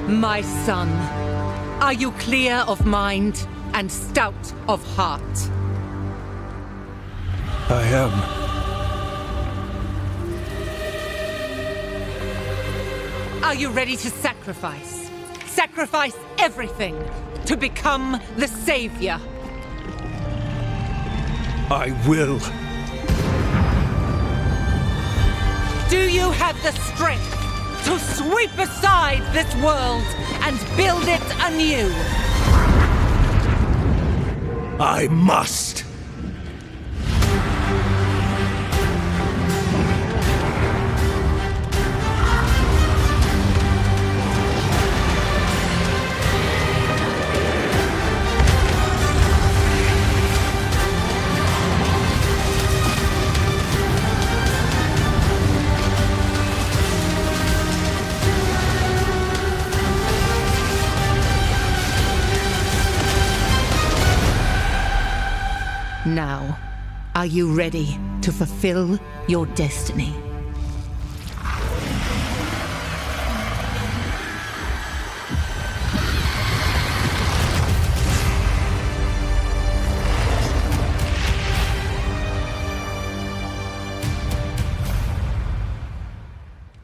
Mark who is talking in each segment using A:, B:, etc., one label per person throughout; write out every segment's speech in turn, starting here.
A: My son, are you clear of mind and stout of heart?
B: I am.
A: Are you ready to sacrifice? Sacrifice everything to become the savior?
B: I will.
A: Do you have the strength to sweep aside this world and build it anew?
B: I must.
A: Now, are you ready to fulfill your destiny?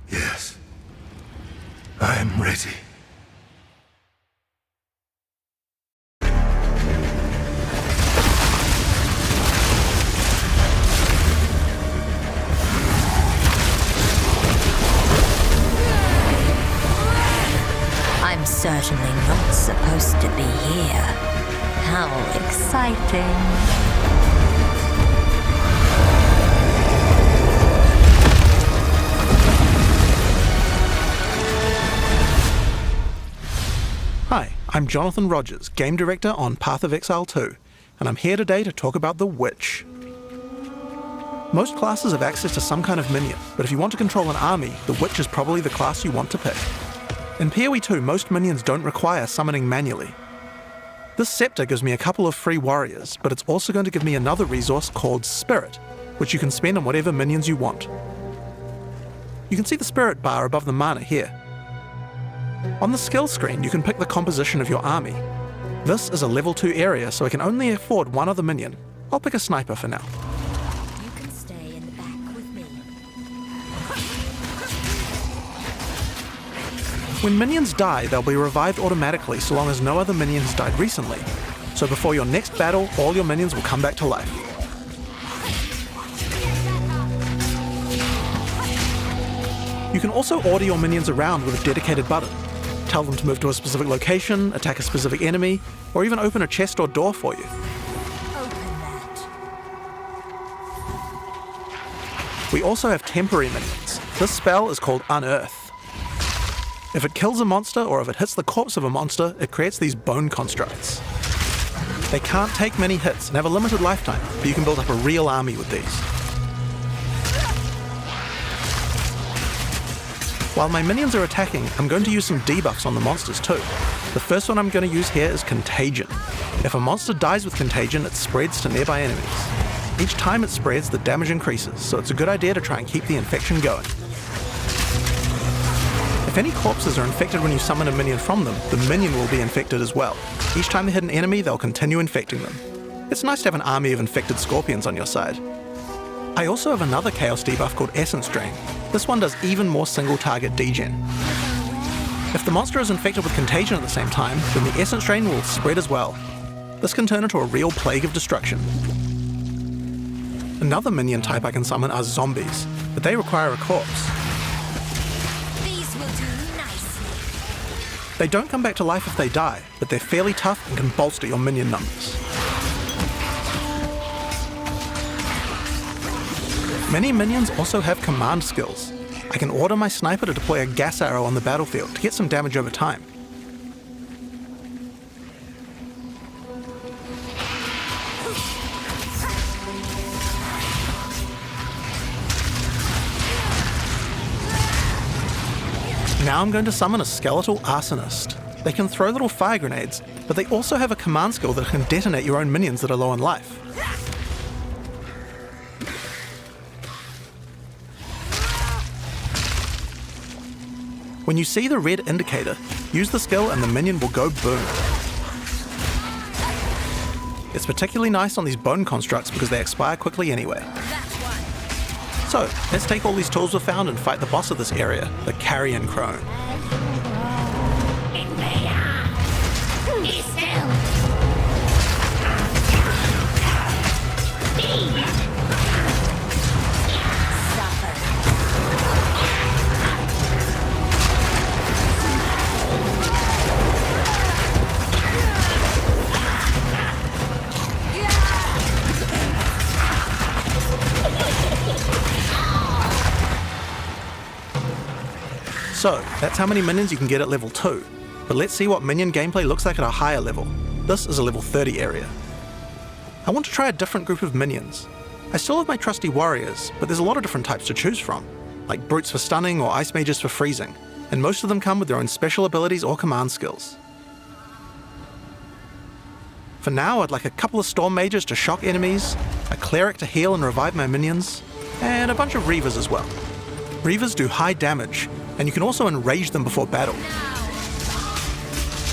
B: Yes. I am ready.
C: I'm certainly not supposed to be here. How exciting.
D: Hi, I'm Jonathan Rogers, Game Director on Path of Exile 2, and I'm here today to talk about the Witch. Most classes have access to some kind of minion, but if you want to control an army, the Witch is probably the class you want to pick. In POE2, most minions don't require summoning manually. This scepter gives me a couple of free warriors, but it's also going to give me another resource called Spirit, which you can spend on whatever minions you want. You can see the Spirit bar above the mana here. On the skill screen, you can pick the composition of your army. This is a level 2 area, so I can only afford one other minion. I'll pick a sniper for now.
C: You can stay in the back with me.
D: When minions die, they'll be revived automatically so long as no other minion has died recently. So before your next battle, all your minions will come back to life. You can also order your minions around with a dedicated button. Tell them to move to a specific location, attack a specific enemy, or even open a chest or door for you.
C: Open that.
D: We also have temporary minions. This spell is called Unearth. If it kills a monster, or if it hits the corpse of a monster, it creates these bone constructs. They can't take many hits and have a limited lifetime, but you can build up a real army with these. While my minions are attacking, I'm going to use some debuffs on the monsters too. The first one I'm going to use here is Contagion. If a monster dies with Contagion, it spreads to nearby enemies. Each time it spreads, the damage increases, so it's a good idea to try and keep the infection going. If any corpses are infected when you summon a minion from them, the minion will be infected as well. Each time they hit an enemy, they'll continue infecting them. It's nice to have an army of infected scorpions on your side. I also have another chaos debuff called Essence Drain. This one does even more single target degen. If the monster is infected with Contagion at the same time, then the Essence Drain will spread as well. This can turn into a real plague of destruction. Another minion type I can summon are zombies, but they require a corpse. They don't come back to life if they die, but they're fairly tough and can bolster your minion numbers. Many minions also have command skills. I can order my sniper to deploy a gas arrow on the battlefield to get some damage over time. Now I'm going to summon a skeletal arsonist. They can throw little fire grenades, but they also have a command skill that can detonate your own minions that are low on life. When you see the red indicator, use the skill and the minion will go boom. It's particularly nice on these bone constructs because they expire quickly anyway. So, let's take all these tools we've found and fight the boss of this area, the Carrion Crone. So, that's how many minions you can get at level 2. But let's see what minion gameplay looks like at a higher level. This is a level 30 area. I want to try a different group of minions. I still have my trusty warriors, but there's a lot of different types to choose from, like brutes for stunning or ice mages for freezing, and most of them come with their own special abilities or command skills. For now, I'd like a couple of storm mages to shock enemies, a cleric to heal and revive my minions, and a bunch of reavers as well. Reavers do high damage, and you can also enrage them before battle.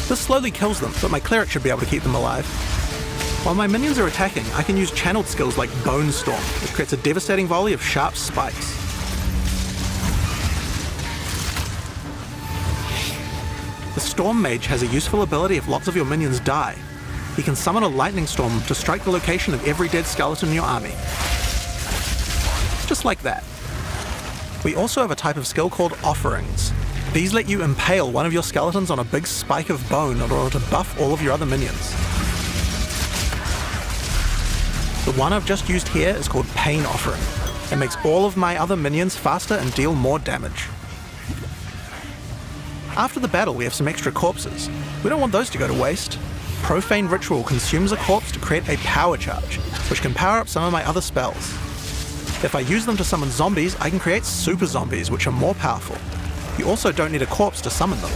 D: This slowly kills them, but my cleric should be able to keep them alive. While my minions are attacking, I can use channeled skills like Bone Storm, which creates a devastating volley of sharp spikes. The Storm Mage has a useful ability if lots of your minions die. He can summon a lightning storm to strike the location of every dead skeleton in your army. Just like that. We also have a type of skill called Offerings. These let you impale one of your skeletons on a big spike of bone in order to buff all of your other minions. The one I've just used here is called Pain Offering. It makes all of my other minions faster and deal more damage. After the battle, we have some extra corpses. We don't want those to go to waste. Profane Ritual consumes a corpse to create a power charge, which can power up some of my other spells. If I use them to summon zombies, I can create super zombies, which are more powerful. You also don't need a corpse to summon them.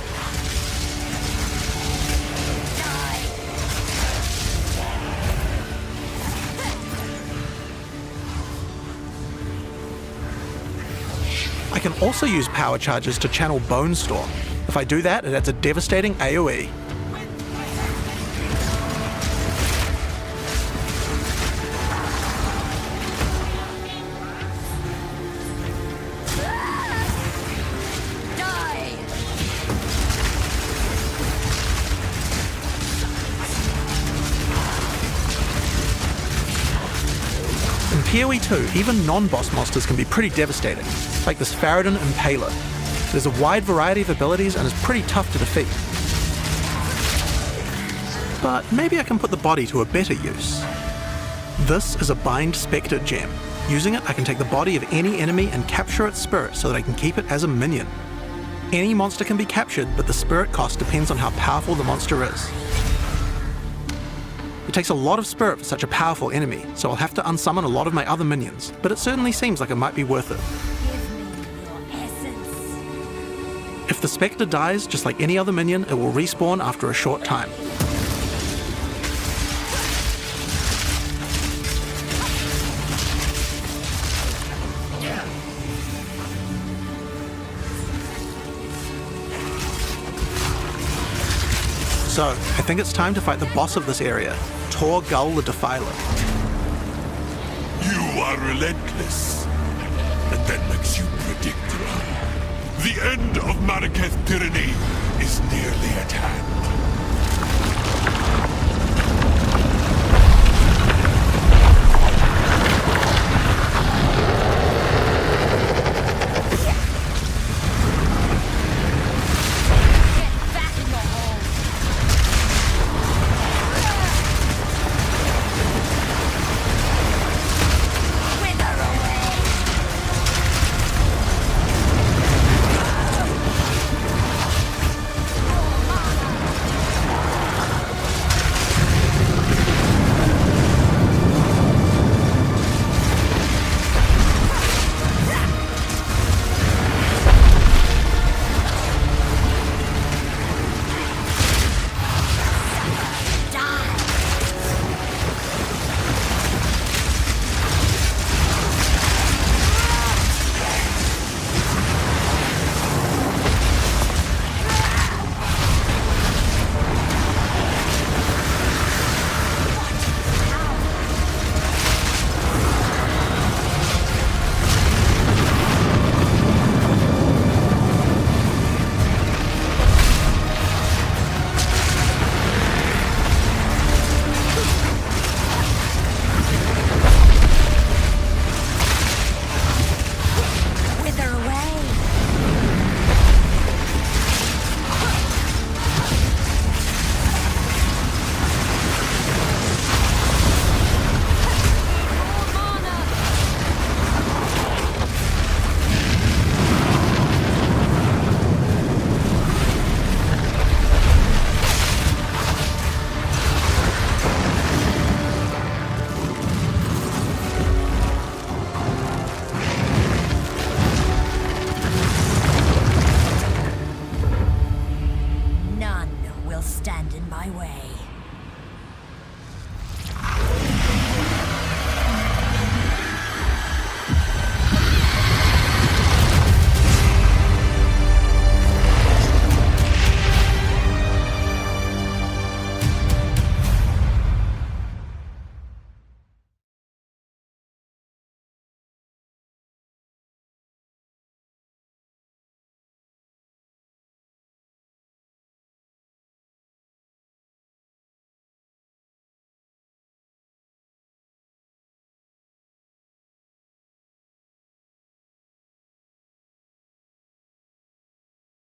D: I can also use power charges to channel Bone Storm. If I do that, it adds a devastating AoE. In POE2, even non-boss monsters can be pretty devastating, like this Faradin Impaler. There's a wide variety of abilities and is pretty tough to defeat. But maybe I can put the body to a better use. This is a Bind Spectre gem. Using it, I can take the body of any enemy and capture its spirit so that I can keep it as a minion. Any monster can be captured, but the spirit cost depends on how powerful the monster is. It takes a lot of spirit for such a powerful enemy, so I'll have to unsummon a lot of my other minions, but it certainly seems like it might be worth it. If the Spectre dies, just like any other minion, it will respawn after a short time. So, I think it's time to fight the boss of this area, Tor Gull the Defiler.
B: You are relentless, and that makes you predictable. The end of Marraketh's tyranny is nearly at hand.